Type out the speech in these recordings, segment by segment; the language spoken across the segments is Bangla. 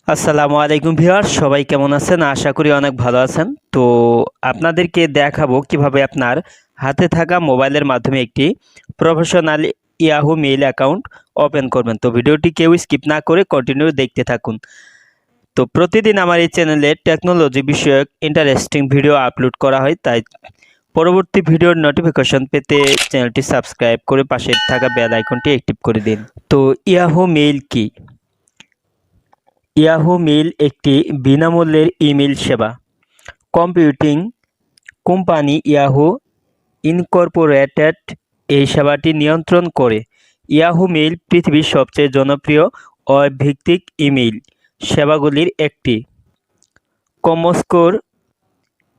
আসসালামু আলাইকুম ভিউয়ার্স, সবাই কেমন আছেন? আশা করি অনেক ভালো আছেন। তো আপনাদেরকে দেখাবো কিভাবে আপনার হাতে থাকা মোবাইলের মাধ্যমে একটি professional Yahoo mail account open করবেন। তো ভিডিওটি কেউ স্কিপ না করে কন্টিনিউ দেখতে থাকুন। তো প্রতিদিন আমার এই চ্যানেলে টেকনোলজি বিষয়ক ইন্টারেস্টিং ভিডিও আপলোড করা হয়, তাই পরবর্তী ভিডিওর নোটিফিকেশন পেতে চ্যানেলটি সাবস্ক্রাইব করে পাশে থাকা বেল আইকনটি অ্যাক্টিভ করে দিন। তো ইয়াহু মেইল কি? ইয়াহু মেইল একটি বিনামূল্যের ইমেইল সেবা। কম্পিউটিং কোম্পানি ইয়াহু ইনকর্পোরেটেড এই সেবাটি নিয়ন্ত্রণ করে। ইয়াহু মেইল পৃথিবীর সবচেয়ে জনপ্রিয় ওয়েব ভিত্তিক ইমেইল সেবাগুলির একটি। কমস্কোর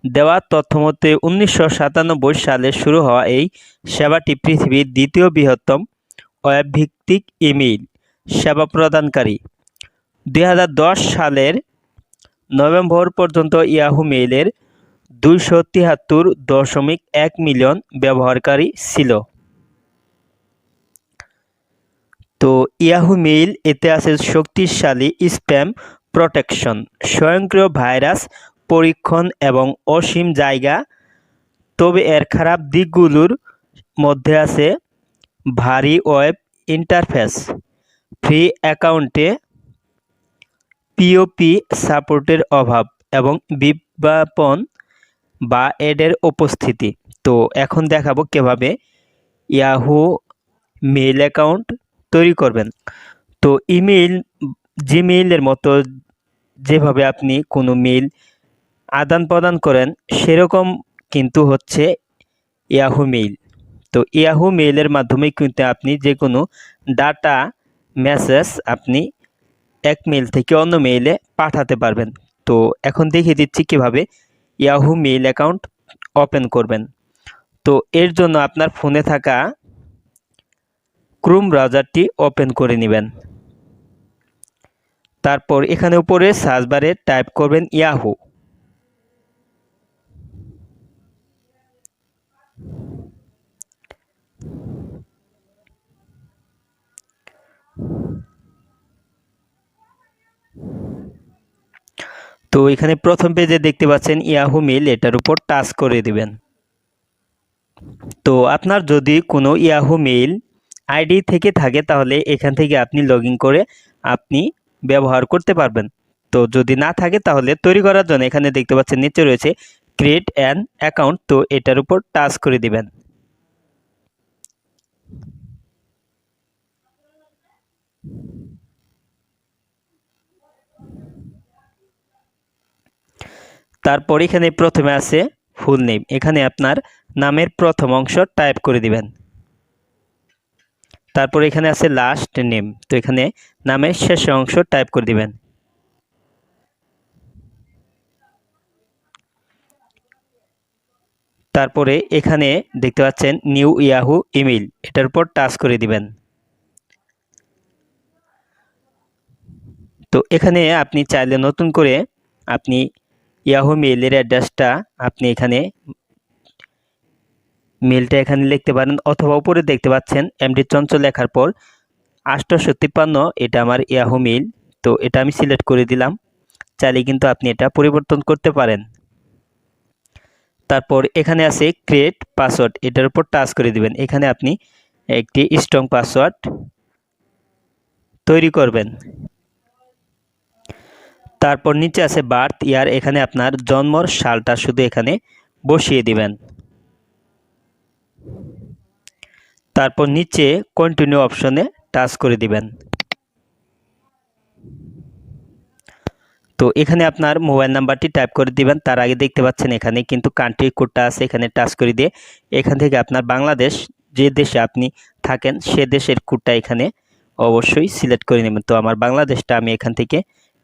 দেওয়া তথ্যমতে 1997 সালে শুরু হওয়া এই সেবাটি পৃথিবীর দ্বিতীয় বৃহত্তম ওয়েব ভিত্তিক ইমেইল সেবা প্রদানকারী। 2010 সালের নভেম্বর পর্যন্ত ইয়াহু মেইলের 273.1 মিলিয়ন ব্যবহারকারী ছিল। তো ইয়াহু মেইল এতে আছে শক্তিশালী স্প্যাম প্রোটেকশন, স্বয়ংক্রিয় ভাইরাস পরীক্ষণ এবং অসীম জায়গা। তবে এর খারাপ দিকগুলোর মধ্যে আছে ভারী ওয়েব ইন্টারফেস, ফ্রি অ্যাকাউন্টে পিওপি সাপোর্টের অভাব এবং বিজ্ঞাপন বা এডের উপস্থিতি। তো এখন দেখাবো কিভাবে ইয়াহু মেইল অ্যাকাউন্ট তৈরি করবেন। তো ইমেইল জিমেইলের মতো যেভাবে আপনি কোনো মেইল আদান প্রদান করেন সেরকম কিন্তু হচ্ছে ইয়াহু মেইল। তো ইয়াহু মেইলের মাধ্যমে কিন্তু আপনি যে কোনো ডাটা মেসেজ আপনি এক মেইল থেকে অন্য মেইলে পাঠাতে পারবেন। তো এখন দেখিয়ে দিচ্ছি কিভাবে ইয়াহু মেইল অ্যাকাউন্ট ওপেন করবেন। তো এর জন্য আপনার ফোনে থাকা ক্রোম ব্রাউজারটি ওপেন করে নেবেন। তারপর এখানে উপরে সার্চ বারে টাইপ করবেন ইয়াহু। তো এখানে প্রথম পেজে দেখতে পাচ্ছেন ইয়াহু মেইল, এটার উপর টাচ করে দিবেন। তো আপনার যদি কোনো ইয়াহু মেইল আইডি থেকে থাকে তাহলে এখান থেকে আপনি লগ ইন করে আপনি ব্যবহার করতে পারবেন। তো যদি না থাকে তাহলে তৈরি করার জন্য এখানে দেখতে পাচ্ছেন নিচে রয়েছে ক্রিয়েট অ্যান অ্যাকাউন্ট। তো এটার উপর টাচ করে দিবেন। তারপর এখানে প্রথমে আছে ফুল নেম, এখানে আপনার নামের প্রথম অংশ টাইপ করে দিবেন। তারপর এখানে আছে লাস্ট নেম, তো এখানে নামের শেষ অংশ টাইপ করে দিবেন। তারপরে এখানে দেখতে পাচ্ছেন নিউ ইয়াহু ইমেইল, এটার উপর টাচ করে দিবেন। তো এখানে আপনি চাইলে নতুন করে আপনি ইয়াহু মেইলের অ্যাড্রেসটা আপনি এখানে মেইলটা এখানে লিখতে পারেন, অথবা উপরে দেখতে পাচ্ছেন এমডি চঞ্চল লেখার পর 853, এটা আমার ইয়াহু মেইল। তো এটা আমি সিলেক্ট করে দিলাম। চাইলে কিন্তু আপনি এটা পরিবর্তন করতে পারেন। তারপর এখানে আছে ক্রিয়েট পাসওয়ার্ড, এটার উপর টাচ করে দিবেন। এখানে আপনি একটি স্ট্রং পাসওয়ার্ড তৈরি করবেন। তারপর নিচে আছে বার্থ ইয়ার, এখানে আপনার জন্মর সালটা শুধু এখানে বসিয়ে দিবেন। তারপর নিচে কন্টিনিউ অপশনে টাচ করে দিবেন। তো এখানে আপনার মোবাইল নাম্বারটি টাইপ করে দিবেন। তার আগে দেখতে পাচ্ছেন এখানে কিন্তু কান্ট্রি কোডটা আছে, এখানে টাচ করে দিয়ে এখান থেকে আপনার বাংলাদেশ, যে দেশে আপনি থাকেন সে দেশের কোডটা এখানে অবশ্যই সিলেক্ট করে নেবেন। তো আমার বাংলাদেশটা আমি এখান থেকে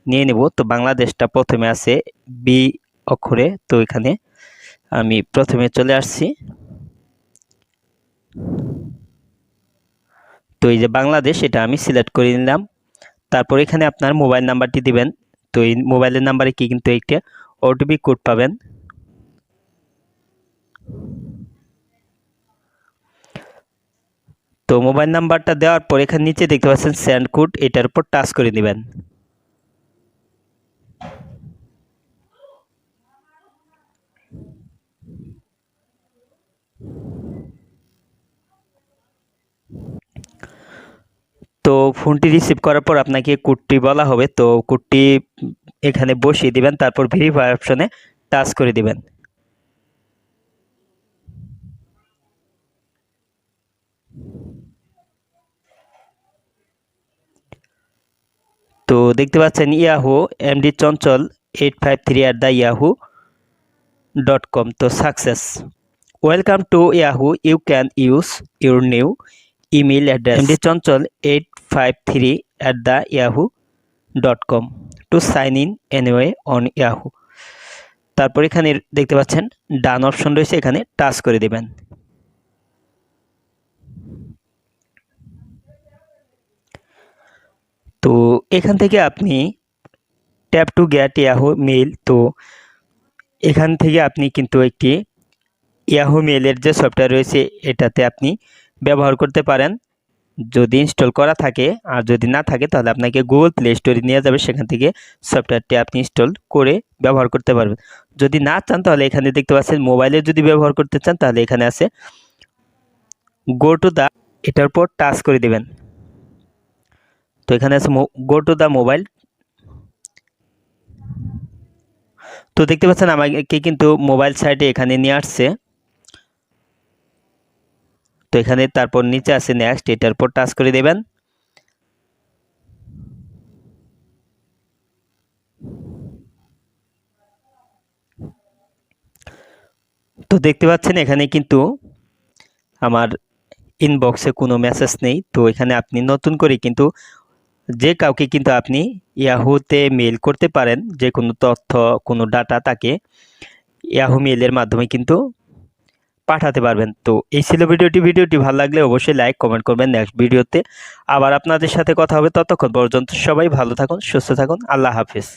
নিয়ে নেব। তো বাংলাদেশটা প্রথমে আছে বি অক্ষরে, তো এখানে আমি প্রথমে চলে আসছি। তো এই যে বাংলাদেশ, এটা আমি সিলেক্ট করে নিলাম। তারপর এখানে আপনার মোবাইল নাম্বারটি দিবেন। তো এই মোবাইলের নাম্বারে কি কিন্তু একটা ওটিপি কোড পাবেন। তো মোবাইল নাম্বারটা দেওয়ার পর এখানে নিচে দেখতে পাচ্ছেন সেন্ড কোড, এটার উপর টাচ করে দিবেন। ফোনটি রিসিভ করার পর আপনাকে কোডটি বলা হবে, তো কোডটি এখানে বসিয়ে দিবেন, তারপর ভেরিফাই অপশনে টাচ করে দিবেন। তো দেখতে পাচ্ছেন ইয়াহু এমডি চঞ্চল 853@yahoo.com, তো success. Welcome to Yahoo, you can use your new email address MD Chanchal 853@yahoo.com to sign in anyway on Yahoo. তারপর এখানে দেখতে পাচ্ছেন ডান অপশন রয়েছে, এখানে টাচ করে দিবেন। তো এখান থেকে আপনি tap to get Yahoo mail, তো এখান থেকে আপনি কিন্তু একটি ইয়াহু মেইলের যে সফটওয়্যার রয়েছে এটাতে আপনি ব্যবহার করতে পারেন যদি ইনস্টল করা থাকে, আর যদি না থাকে তাহলে আপনাকে গুগল প্লে স্টোরে নিয়ে যাবে, সেখান থেকে সফটওয়্যারটি আপনি ইনস্টল করে ব্যবহার করতে পারবেন। যদি না চান তাহলে এখানে দেখতে পাচ্ছেন মোবাইলে যদি ব্যবহার করতে চান তাহলে এখানে আছে গো টু দা, এটার উপর টাচ করে দিবেন। তো এখানে আছে গো টু দা মোবাইল। তো দেখতে পাচ্ছেন আমাকে কিন্তু মোবাইল সাইটে এখানে নিয়ে আসছে। তো এখানে তারপর নিচে আছে নেক্সট, এটার উপর টাচ করে দেবেন। তো দেখতে পাচ্ছেন এখানে কিন্তু আমার ইনবক্সে কোনো মেসেজ নেই। তো এখানে আপনি নতুন করে কিন্তু যে কাউকে কিন্তু আপনি ইয়াহুতে মেইল করতে পারেন, যে কোনো তথ্য কোনো ডাটা তাকে ইয়াহু মেইলের মাধ্যমে কিন্তু পাঠাতে পারবেন। তো এই ছিল ভিডিওটি ভালো লাগলে অবশ্যই লাইক কমেন্ট করবেন। নেক্সট ভিডিওতে আবার আপনাদের সাথে কথা হবে, ততক্ষণ পর্যন্ত সবাই ভালো থাকুন, সুস্থ থাকুন, আল্লাহ হাফিজ।